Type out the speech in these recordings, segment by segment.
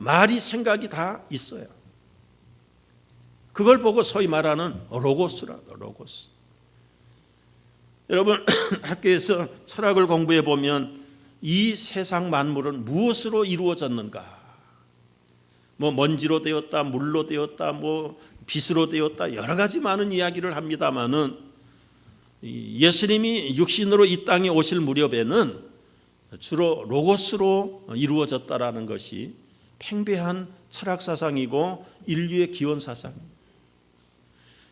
말이 생각이 다 있어요. 그걸 보고 소위 말하는 로고스라도 로고스. 여러분 학교에서 철학을 공부해 보면 이 세상 만물은 무엇으로 이루어졌는가? 뭐 먼지로 되었다, 물로 되었다, 뭐 빛으로 되었다, 여러 가지 많은 이야기를 합니다마는 예수님이 육신으로 이 땅에 오실 무렵에는 주로 로고스로 이루어졌다라는 것이 팽배한 철학 사상이고 인류의 기원 사상입니다.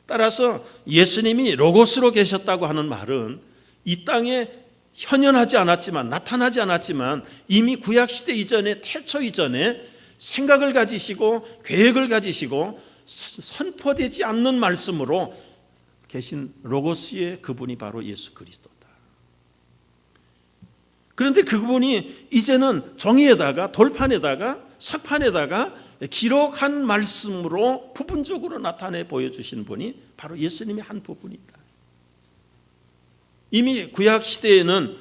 따라서 예수님이 로고스로 계셨다고 하는 말은 이 땅에 현현하지 않았지만, 나타나지 않았지만 이미 구약시대 이전에, 태초 이전에 생각을 가지시고 계획을 가지시고 선포되지 않는 말씀으로 계신 로고스의 그분이 바로 예수 그리스도다. 그런데 그분이 이제는 종이에다가 돌판에다가 석판에다가 기록한 말씀으로 부분적으로 나타내 보여주신 분이 바로 예수님의 한 부분이다. 이미 구약 시대에는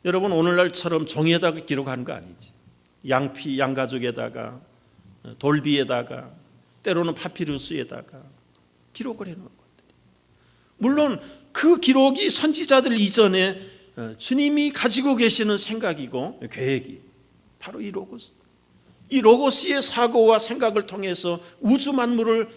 여러분 오늘날처럼 종이에다가 기록하는 거 아니지. 양피, 양가죽에다가 돌비에다가 때로는 파피루스에다가 기록을 해놓은 것들이. 물론 그 기록이 선지자들 이전에 주님이 가지고 계시는 생각이고 계획이 바로 이 로고스. 이 로고스의 사고와 생각을 통해서 우주 만물을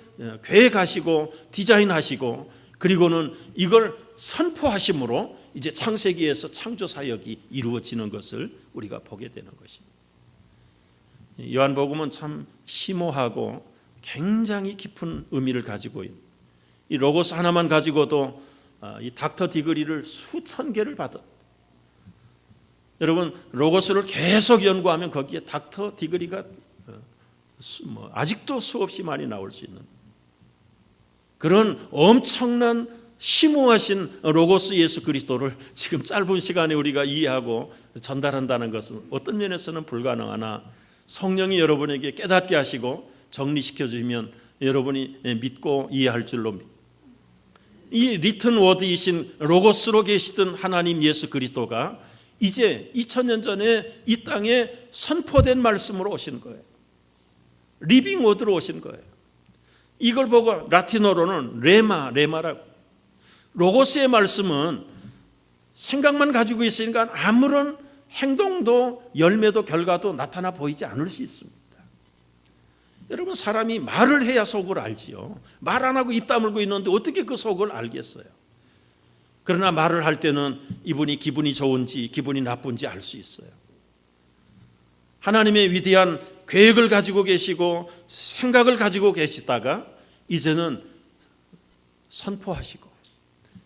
계획하시고 디자인하시고 그리고는 이걸 선포하심으로 이제 창세기에서 창조 사역이 이루어지는 것을 우리가 보게 되는 것입니다. 요한복음은 참 심오하고 굉장히 깊은 의미를 가지고 있는 이 로고스 하나만 가지고도 이 닥터 디그리를 수천 개를 받았다. 여러분 로고스를 계속 연구하면 거기에 닥터 디그리가 아직도 수없이 많이 나올 수 있는 그런 엄청난 심오하신 로고스 예수 그리스도를 지금 짧은 시간에 우리가 이해하고 전달한다는 것은 어떤 면에서는 불가능하나 성령이 여러분에게 깨닫게 하시고 정리시켜 주시면 여러분이 믿고 이해할 줄로 믿습니다. 이 리튼 워드이신 로고스로 계시던 하나님 예수 그리스도가 이제 2000년 전에 이 땅에 선포된 말씀으로 오신 거예요. 리빙 워드로 오신 거예요. 이걸 보고 라틴어로는 레마라고. 로고스의 말씀은 생각만 가지고 있으니까 아무런 행동도 열매도 결과도 나타나 보이지 않을 수 있습니다. 여러분 사람이 말을 해야 속을 알지요. 말 안 하고 입 다물고 있는데 어떻게 그 속을 알겠어요. 그러나 말을 할 때는 이분이 기분이 좋은지 기분이 나쁜지 알 수 있어요. 하나님의 위대한 계획을 가지고 계시고 생각을 가지고 계시다가 이제는 선포하시고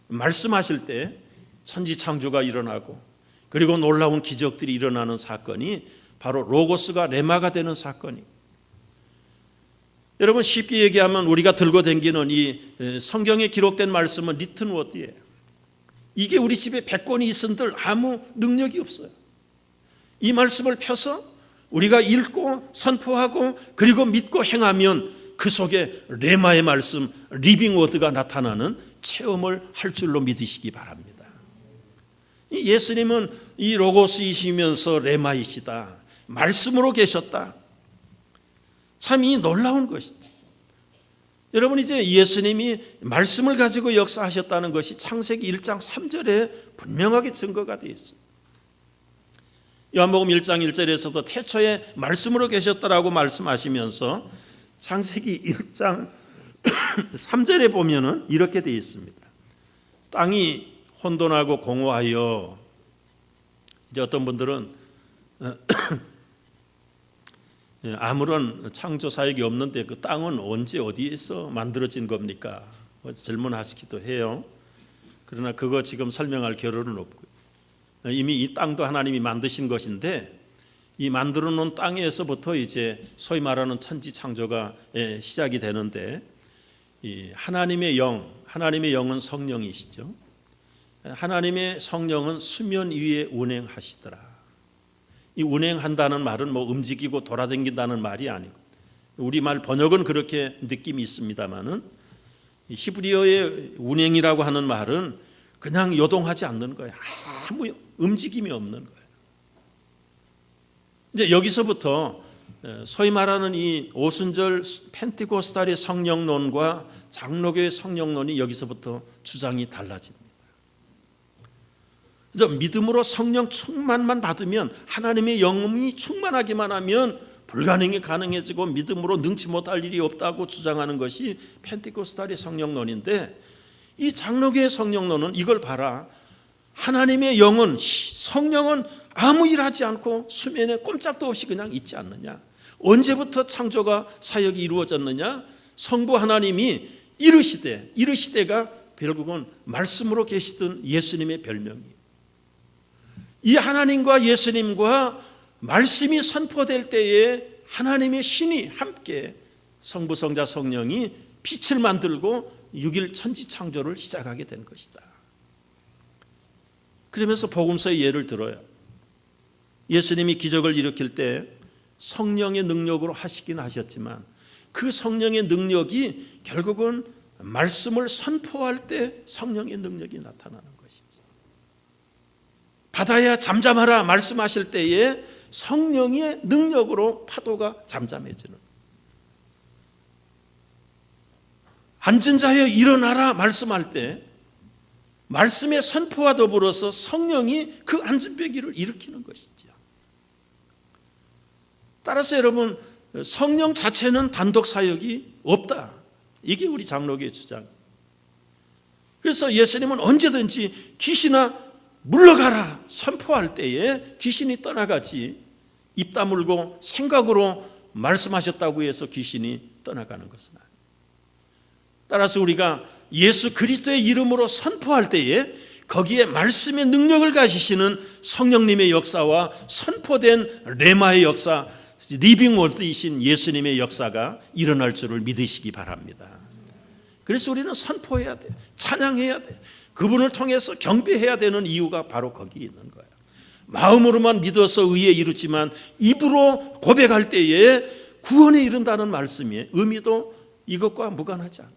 말씀하실 때 천지창조가 일어나고 그리고 놀라운 기적들이 일어나는 사건이 바로 로고스가 레마가 되는 사건이에요. 여러분 쉽게 얘기하면 우리가 들고 다니는 이 성경에 기록된 말씀은 리튼 워드예요. 이게 우리 집에 100권이 있은들 아무 능력이 없어요. 이 말씀을 펴서 우리가 읽고 선포하고 그리고 믿고 행하면 그 속에 레마의 말씀, 리빙 워드가 나타나는 체험을 할 줄로 믿으시기 바랍니다. 예수님은 이 로고스이시면서 레마이시다. 말씀으로 계셨다. 참 이 놀라운 것이지. 여러분 이제 예수님이 말씀을 가지고 역사하셨다는 것이 창세기 1장 3절에 분명하게 증거가 되어 있습니다. 요한복음 1장 1절에서도 태초에 말씀으로 계셨다라고 말씀하시면서 창세기 1장 3절에 보면은 이렇게 되어 있습니다. 땅이 혼돈하고 공허하여 이제 어떤 분들은 아무런 창조 사역이 없는데 그 땅은 언제 어디에서 만들어진 겁니까? 질문하시기도 해요. 그러나 그거 지금 설명할 겨를은 없고요. 이미 이 땅도 하나님이 만드신 것인데 이 만들어 놓은 땅에서부터 이제 소위 말하는 천지 창조가 시작이 되는데 이 하나님의 영은 성령이시죠. 하나님의 성령은 수면 위에 운행하시더라. 이 운행한다는 말은 뭐 움직이고 돌아다닌다는 말이 아니고 우리말 번역은 그렇게 느낌이 있습니다만은 히브리어의 운행이라고 하는 말은 그냥 요동하지 않는 거예요. 아무 움직임이 없는 거예요. 이제 여기서부터 소위 말하는 이 오순절 펜티코스탈의 성령론과 장로교의 성령론이 여기서부터 주장이 달라집니다. 그래서 믿음으로 성령 충만만 받으면, 하나님의 영이 충만하기만 하면 불가능이 가능해지고 믿음으로 능치 못할 일이 없다고 주장하는 것이 펜티코스탈의 성령론인데, 이 장로교의 성령론은 이걸 봐라, 하나님의 영은, 성령은 아무 일하지 않고 수면에 꼼짝도 없이 그냥 있지 않느냐. 언제부터 창조가 사역이 이루어졌느냐? 성부 하나님이 이르시되가 결국은 말씀으로 계시던 예수님의 별명이에요. 이 하나님과 예수님과 말씀이 선포될 때에 하나님의 신이 함께 성부, 성자, 성령이 빛을 만들고 6일 천지 창조를 시작하게 된 것이다. 그러면서 복음서의 예를 들어요. 예수님이 기적을 일으킬 때 성령의 능력으로 하시긴 하셨지만, 그 성령의 능력이 결국은 말씀을 선포할 때 성령의 능력이 나타나는 것이죠. 바다야 잠잠하라 말씀하실 때에 성령의 능력으로 파도가 잠잠해지는, 앉은 자여 일어나라 말씀할 때 말씀의 선포와 더불어서 성령이 그 앉은 배기를 일으키는 것이죠. 따라서 여러분, 성령 자체는 단독 사역이 없다. 이게 우리 장로교의 주장. 그래서 예수님은 언제든지 귀신아 물러가라 선포할 때에 귀신이 떠나가지, 입 다물고 생각으로 말씀하셨다고 해서 귀신이 떠나가는 것은 아니에요. 따라서 우리가 예수 그리스도의 이름으로 선포할 때에 거기에 말씀의 능력을 가지시는 성령님의 역사와 선포된 레마의 역사, 리빙 워드이신 예수님의 역사가 일어날 줄을 믿으시기 바랍니다. 그래서 우리는 선포해야 돼, 찬양해야 돼, 그분을 통해서 경배해야 되는 이유가 바로 거기에 있는 거예요. 마음으로만 믿어서 의에 이르지만 입으로 고백할 때에 구원에 이른다는 말씀의 의미도 이것과 무관하지 않아요.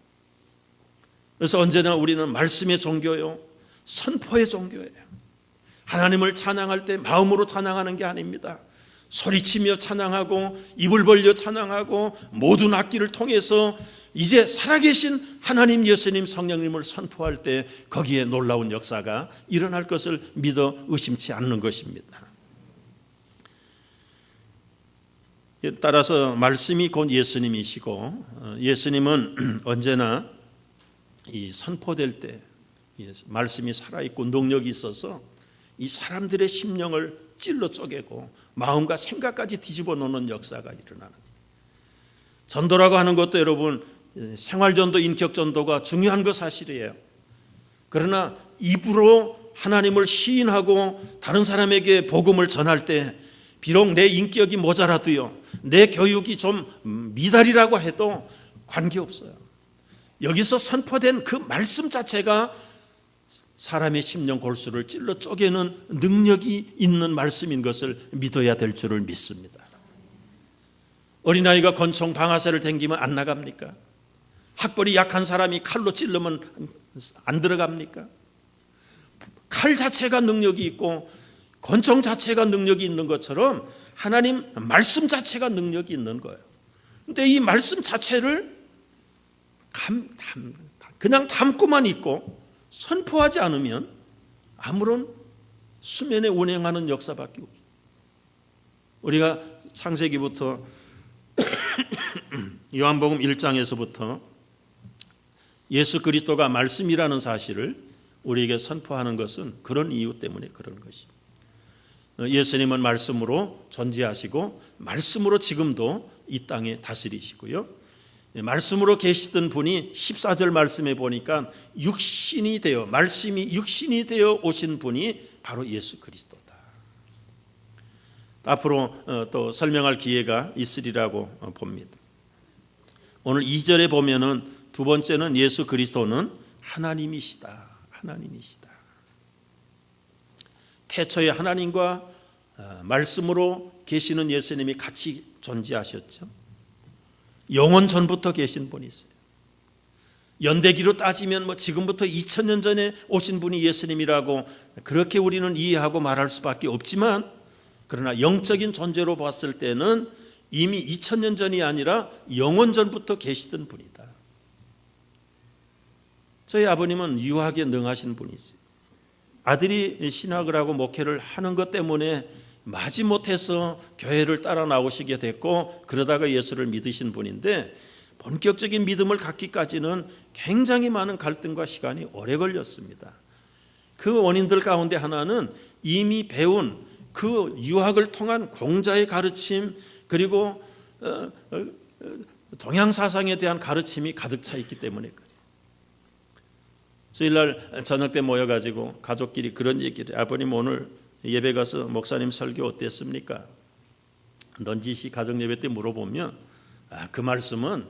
그래서 언제나 우리는 말씀의 종교요, 선포의 종교예요. 하나님을 찬양할 때 마음으로 찬양하는 게 아닙니다. 소리치며 찬양하고 입을 벌려 찬양하고 모든 악기를 통해서 이제 살아계신 하나님, 예수님, 성령님을 선포할 때 거기에 놀라운 역사가 일어날 것을 믿어 의심치 않는 것입니다. 따라서 말씀이 곧 예수님이시고, 예수님은 언제나 이 선포될 때 말씀이 살아있고 능력이 있어서 이 사람들의 심령을 찔러 쪼개고 마음과 생각까지 뒤집어 놓는 역사가 일어나는 거예요. 전도라고 하는 것도 여러분, 생활전도, 인격전도가 중요한 것 사실이에요. 그러나 입으로 하나님을 시인하고 다른 사람에게 복음을 전할 때 비록 내 인격이 모자라도요, 내 교육이 좀 미달이라고 해도 관계없어요. 여기서 선포된 그 말씀 자체가 사람의 심령 골수를 찔러 쪼개는 능력이 있는 말씀인 것을 믿어야 될 줄을 믿습니다. 어린아이가 권총 방아쇠를 당기면 안 나갑니까? 학벌이 약한 사람이 칼로 찔르면 안 들어갑니까? 칼 자체가 능력이 있고 권총 자체가 능력이 있는 것처럼 하나님 말씀 자체가 능력이 있는 거예요. 그런데 이 말씀 자체를 그냥 담고만 있고 선포하지 않으면 아무런 수면에 운행하는 역사밖에 없어요. 우리가 창세기부터 요한복음 1장에서부터 예수 그리스도가 말씀이라는 사실을 우리에게 선포하는 것은 그런 이유 때문에 그런 것입니다. 예수님은 말씀으로 존재하시고 말씀으로 지금도 이 땅에 다스리시고요, 말씀으로 계시던 분이 14절 말씀에 보니까 육신이 되어, 말씀이 육신이 되어 오신 분이 바로 예수 그리스도다. 앞으로 또 설명할 기회가 있으리라고 봅니다. 오늘 2절에 보면은 두 번째는 예수 그리스도는 하나님이시다. 하나님이시다. 태초에 하나님과 말씀으로 계시는 예수님이 같이 존재하셨죠. 영원 전부터 계신 분이 있어요. 연대기로 따지면 지금부터 2000년 전에 오신 분이 예수님이라고 그렇게 우리는 이해하고 말할 수밖에 없지만, 그러나 영적인 존재로 봤을 때는 이미 2000년 전이 아니라 영원 전부터 계시던 분이다. 저희 아버님은 유학에 능하신 분이지. 아들이 신학을 하고 목회를 하는 것 때문에 마지못해서 교회를 따라 나오시게 됐고, 그러다가 예수를 믿으신 분인데, 본격적인 믿음을 갖기까지는 굉장히 많은 갈등과 시간이 오래 걸렸습니다. 그 원인들 가운데 하나는 이미 배운 그 유학을 통한 공자의 가르침, 그리고 동양 사상에 대한 가르침이 가득 차 있기 때문에 그래요. 주일날 저녁 때 모여가지고 가족끼리 그런 얘기를, 아버님 오늘 예배 가서 목사님 설교 어땠습니까? 넌지시 가정 예배 때 물어보면 그 말씀은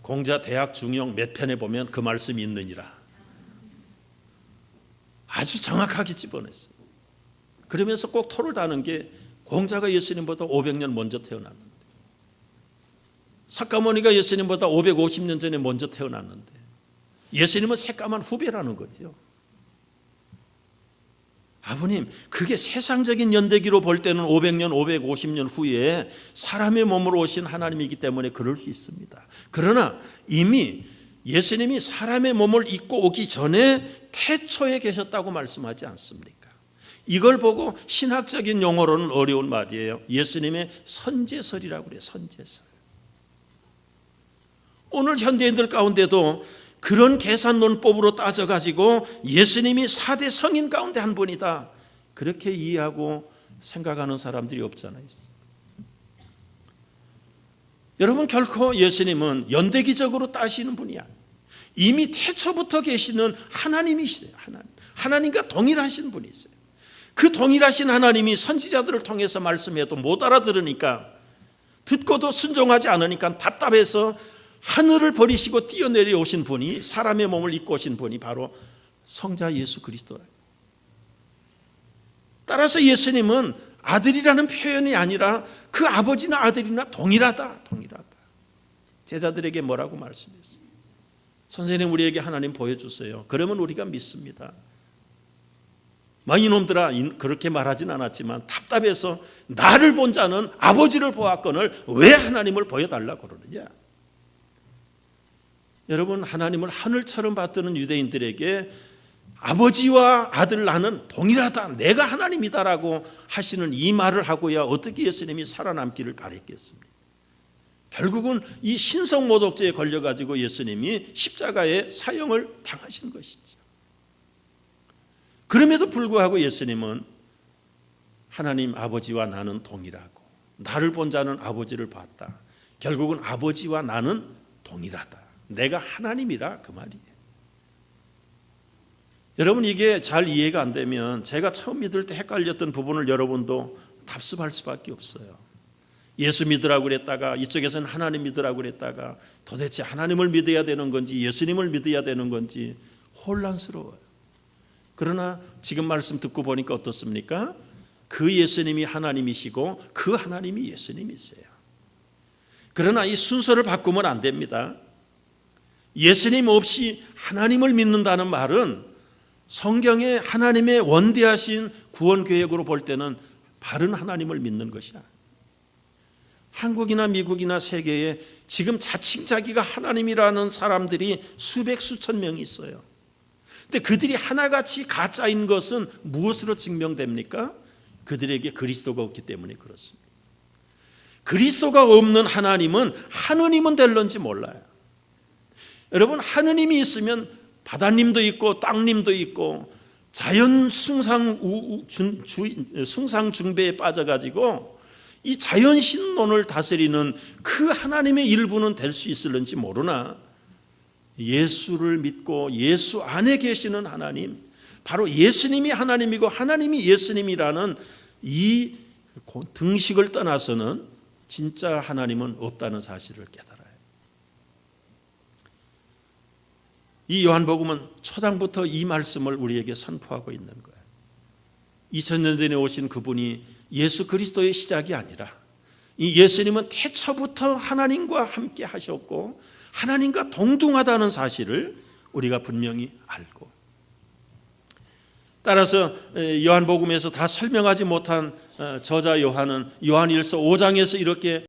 공자 대학 중용 몇 편에 보면 그 말씀이 있느니라. 아주 정확하게 집어냈어요. 그러면서 꼭 토를 다는 게, 공자가 예수님보다 500년 먼저 태어났는데, 석가모니가 예수님보다 550년 전에 먼저 태어났는데, 예수님은 새까만 후배라는 거죠. 아버님, 그게 세상적인 연대기로 볼 때는 500년, 550년 후에 사람의 몸으로 오신 하나님이기 때문에 그럴 수 있습니다. 그러나 이미 예수님이 사람의 몸을 입고 오기 전에 태초에 계셨다고 말씀하지 않습니까? 이걸 보고 신학적인 용어로는 어려운 말이에요. 예수님의 선제설이라고 그래요. 선제설. 오늘 현대인들 가운데도 그런 계산론법으로 따져가지고 예수님이 4대 성인 가운데 한 분이다, 그렇게 이해하고 생각하는 사람들이 없잖아요. 여러분, 결코 예수님은 연대기적으로 따시는 분이 아니에요. 이미 태초부터 계시는 하나님이시세요. 하나님과 동일하신 분이세요. 그 동일하신 하나님이 선지자들을 통해서 말씀해도 못 알아들으니까, 듣고도 순종하지 않으니까 답답해서 하늘을 버리시고 뛰어내려 오신 분이, 사람의 몸을 입고 오신 분이 바로 성자 예수 그리스도라. 따라서 예수님은 아들이라는 표현이 아니라 그 아버지나 아들이나 동일하다. 제자들에게 뭐라고 말씀했어요? 선생님, 우리에게 하나님 보여주세요. 그러면 우리가 믿습니다. 이놈들아, 그렇게 말하진 않았지만 답답해서 나를 본 자는 아버지를 보았거늘 왜 하나님을 보여달라고 그러느냐. 여러분, 하나님을 하늘처럼 받드는 유대인들에게 아버지와 아들 나는 동일하다, 내가 하나님이다라고 하시는 이 말을 하고야 어떻게 예수님이 살아남기를 바랬겠습니까? 결국은 이 신성모독죄에 걸려가지고 예수님이 십자가에 사형을 당하신 것이죠. 그럼에도 불구하고 예수님은 하나님 아버지와 나는 동일하고, 나를 본 자는 아버지를 봤다, 결국은 아버지와 나는 동일하다, 내가 하나님이라, 그 말이에요. 여러분, 이게 잘 이해가 안 되면 제가 처음 믿을 때 헷갈렸던 부분을 여러분도 답습할 수밖에 없어요. 예수 믿으라고 그랬다가 이쪽에서는 하나님 믿으라고 그랬다가 도대체 하나님을 믿어야 되는 건지 예수님을 믿어야 되는 건지 혼란스러워요. 그러나 지금 말씀 듣고 보니까 어떻습니까? 그 예수님이 하나님이시고 그 하나님이 예수님이세요. 그러나 이 순서를 바꾸면 안 됩니다. 예수님 없이 하나님을 믿는다는 말은 성경에 하나님의 원대하신 구원 계획으로 볼 때는 바른 하나님을 믿는 것이야. 한국이나 미국이나 세계에 지금 자칭 자기가 하나님이라는 사람들이 수백 수천 명이 있어요. 근데 그들이 하나같이 가짜인 것은 무엇으로 증명됩니까? 그들에게 그리스도가 없기 때문에 그렇습니다. 그리스도가 없는 하나님은 하느님은 될런지 몰라요. 여러분, 하느님이 있으면 바다님도 있고 땅님도 있고 자연 숭상중배에 빠져가지고 이 자연신론을 다스리는 그 하나님의 일부는 될 수 있을는지 모르나, 예수를 믿고 예수 안에 계시는 하나님, 바로 예수님이 하나님이고 하나님이 예수님이라는 이 등식을 떠나서는 진짜 하나님은 없다는 사실을 깨달아요. 이 요한복음은 초장부터 이 말씀을 우리에게 선포하고 있는 거예요. 2000년 전에 오신 그분이 예수 그리스도의 시작이 아니라, 이 예수님은 태초부터 하나님과 함께 하셨고 하나님과 동등하다는 사실을 우리가 분명히 알고, 따라서 요한복음에서 다 설명하지 못한 저자 요한은 요한일서 5장에서 이렇게